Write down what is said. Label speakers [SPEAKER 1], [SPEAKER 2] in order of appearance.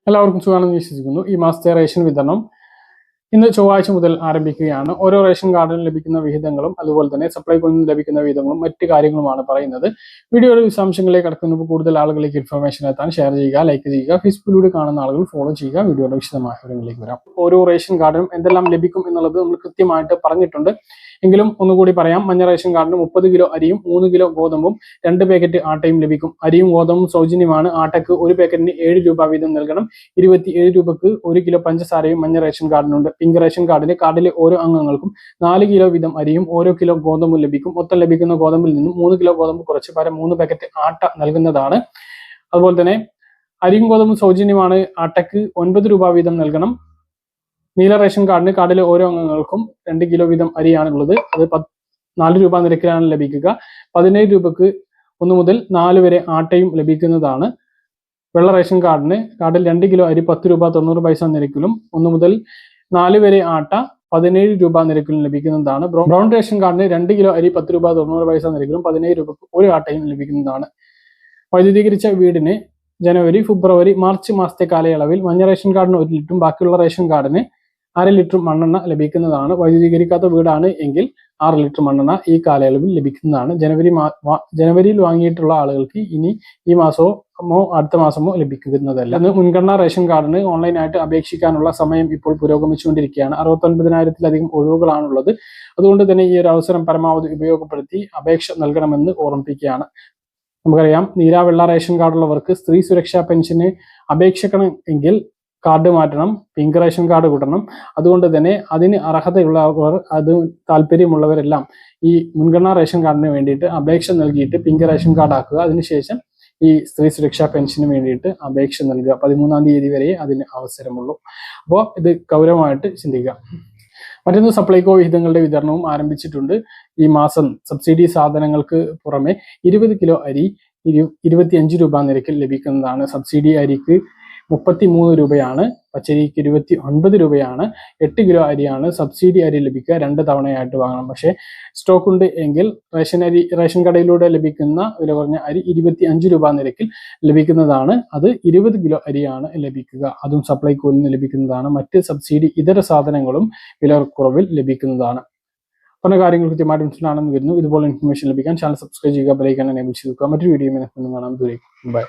[SPEAKER 1] എല്ലാവർക്കും സുഖമാണെന്ന് വിശ്വസിക്കുന്നു. ഈ മാസത്തെ റേഷൻ വിതരണം ഇന്ന് ചൊവ്വാഴ്ച മുതൽ ആരംഭിക്കുകയാണ്. ഓരോ റേഷൻ കാർഡിനും ലഭിക്കുന്ന വിഹിതങ്ങളും അതുപോലെ തന്നെ സപ്ലൈകോയിൽ നിന്ന് ലഭിക്കുന്ന വിഹിതങ്ങളും മറ്റു കാര്യങ്ങളുമാണ് പറയുന്നത്. വീഡിയോയുടെ വിശദാംശങ്ങളിലേക്ക് കടക്കുന്നപ്പോൾ കൂടുതൽ ആളുകളിലേക്ക് ഇൻഫർമേഷൻ എത്താൻ ഷെയർ ചെയ്യുക, ലൈക്ക് ചെയ്യുക, ഫേസ്ബുക്കിലൂടെ കാണുന്ന ആളുകൾ ഫോളോ ചെയ്യുക. വീഡിയോയുടെ വിശദമായ വിവരങ്ങളിലേക്ക് വരാം. ഓരോ റേഷൻ കാർഡിനും എന്തെല്ലാം ലഭിക്കും എന്നുള്ളത് നമ്മൾ കൃത്യമായിട്ട് പറഞ്ഞിട്ടുണ്ട്. എങ്കിലും ഒന്നുകൂടി പറയാം. മഞ്ഞ റേഷൻ കാർഡിന് 30 കിലോ അരിയും 3 കിലോ ഗോതമ്പും 2 പാക്കറ്റ് ആട്ടയും ലഭിക്കും. അരിയും ഗോതമ്പും സൗജന്യമാണ്. ആട്ടയ്ക്ക് ഒരു പാക്കറ്റിന് 7 രൂപ വീതം നൽകണം. 27 രൂപക്ക് 1 കിലോ പഞ്ചസാരയും മഞ്ഞ റേഷൻ കാർഡിനുണ്ട്. പിങ്ക് റേഷൻ കാർഡിലെ ഓരോ അംഗങ്ങൾക്കും 4 കിലോ വീതം അരിയും ഓരോ കിലോ ഗോതമ്പും ലഭിക്കും. മൊത്തം ലഭിക്കുന്ന ഗോതമ്പിൽ നിന്നും 3 കിലോ ഗോതമ്പ് കുറച്ച് പകരം 3 പാക്കറ്റ് ആട്ട നൽകുന്നതാണ്. അതുപോലെ തന്നെ അരിയും ഗോതമ്പും സൗജന്യമാണ്. ആട്ടയ്ക്ക് 9 രൂപ വീതം നൽകണം. നീല റേഷൻ കാർഡിലെ ഓരോ അംഗങ്ങൾക്കും 2 കിലോ വീതം അരിയാണുള്ളത്. അത് 4 രൂപ നിരക്കിലാണ് ലഭിക്കുക. 17 രൂപക്ക് 1 മുതൽ 4 വരെ ആട്ടയും ലഭിക്കുന്നതാണ്. വെള്ള റേഷൻ കാർഡിൽ 2 കിലോ അരി 10 രൂപ 90 പൈസ നിരക്കിലും 1 മുതൽ 4 വരെ ആട്ട 17 രൂപ നിരക്കിലും ലഭിക്കുന്നതാണ്. ബ്രൗൺ റേഷൻ കാർഡിന് 2 കിലോ അരി 10 രൂപ 90 പൈസ നിരക്കിലും 17 രൂപക്ക് ഒരു ആട്ടയും ലഭിക്കുന്നതാണ്. വൈദ്യുതീകരിച്ച വീടിന് ജനുവരി, ഫെബ്രുവരി, മാർച്ച് മാസത്തെ കാലയളവിൽ മഞ്ഞ റേഷൻ കാർഡിന് 1 ലിറ്ററും ബാക്കിയുള്ള റേഷൻ കാർഡിന് 1/2 ലിറ്റർ മണ്ണെണ്ണ ലഭിക്കുന്നതാണ്. വൈദ്യുതീകരിക്കാത്ത വീടാണ് എങ്കിൽ 6 ലിറ്റർ മണ്ണെണ്ണ ഈ കാലയളവിൽ ലഭിക്കുന്നതാണ്. ജനുവരിയിൽ വാങ്ങിയിട്ടുള്ള ആളുകൾക്ക് ഇനി ഈ മാസമോ അടുത്ത മാസമോ ലഭിക്കുന്നതല്ല. മുൻഗണനാ റേഷൻ കാർഡിന് ഓൺലൈനായിട്ട് അപേക്ഷിക്കാനുള്ള സമയം ഇപ്പോൾ പുരോഗമിച്ചുകൊണ്ടിരിക്കുകയാണ്. 69,000-ലധികം ഒഴിവുകളാണുള്ളത്. അതുകൊണ്ട് തന്നെ ഈ ഒരു അവസരം പരമാവധി ഉപയോഗപ്പെടുത്തി അപേക്ഷ നൽകണമെന്ന് ഓർമ്മിപ്പിക്കുകയാണ്. നമുക്കറിയാം, നീല വെള്ള റേഷൻ കാർഡുള്ളവർക്ക് സ്ത്രീ സുരക്ഷാ പെൻഷന് അപേക്ഷിക്കണം എങ്കിൽ കാർഡ് മാറ്റണം, പിങ്ക് റേഷൻ കാർഡ് കൂട്ടണം. അതുകൊണ്ട് തന്നെ അതിന് അർഹതയുള്ളവർ, അത് താല്പര്യമുള്ളവരെല്ലാം ഈ മുൻഗണനാ റേഷൻ കാർഡിന് വേണ്ടിയിട്ട് അപേക്ഷ നൽകിയിട്ട് പിങ്ക് റേഷൻ കാർഡ് ആക്കുക. അതിനുശേഷം ഈ സ്ത്രീ സുരക്ഷാ പെൻഷന് വേണ്ടിയിട്ട് അപേക്ഷ നൽകുക. 13-ാം തീയതി വരെ അതിന് അവസരമുള്ളൂ. അപ്പോൾ ഇത് ഗൗരവമായിട്ട് ചിന്തിക്കുക. മറ്റൊന്ന്, സപ്ലൈകോ വിഹിതങ്ങളുടെ വിതരണവും ആരംഭിച്ചിട്ടുണ്ട്. ഈ മാസം സബ്സിഡി സാധനങ്ങൾക്ക് പുറമെ 20 കിലോ അരി 25 രൂപ നിരക്കിൽ ലഭിക്കുന്നതാണ്. സബ്സിഡി അരിക്ക് 33 രൂപയാണ്, പച്ചരിക്ക് 29 രൂപയാണ്. 8 കിലോ അരിയാണ് സബ്സിഡി അരി ലഭിക്കുക. 2 തവണയായിട്ട് വാങ്ങണം. പക്ഷേ സ്റ്റോക്ക് ഉണ്ട് എങ്കിൽ റേഷൻ കടയിലൂടെ ലഭിക്കുന്ന വില കുറഞ്ഞ അരി 25 രൂപ നിരക്കിൽ ലഭിക്കുന്നതാണ്. അത് 20 കിലോ അരിയാണ് ലഭിക്കുക. അതും സപ്ലൈകോയിൽ നിന്ന് ലഭിക്കുന്നതാണ്. മറ്റ് സബ്സിഡി ഇതര സാധനങ്ങളും വില കുറവിൽ ലഭിക്കുന്നതാണ്. പറഞ്ഞ കാര്യങ്ങൾ കൃത്യമായിട്ട് മനസ്സിലാണെന്ന് വരുന്നു. ഇതുപോലെ ഇൻഫർമേഷൻ ലഭിക്കാൻ ചാനൽ സബ്സ്ക്രൈബ് ചെയ്യുക, ബെൽ ഐക്കൺ എനേബിൾ ചെയ്ത് വെക്കുക. മറ്റൊരു വീഡിയോ കാണാം. ദൂരേക്ക് ബൈ.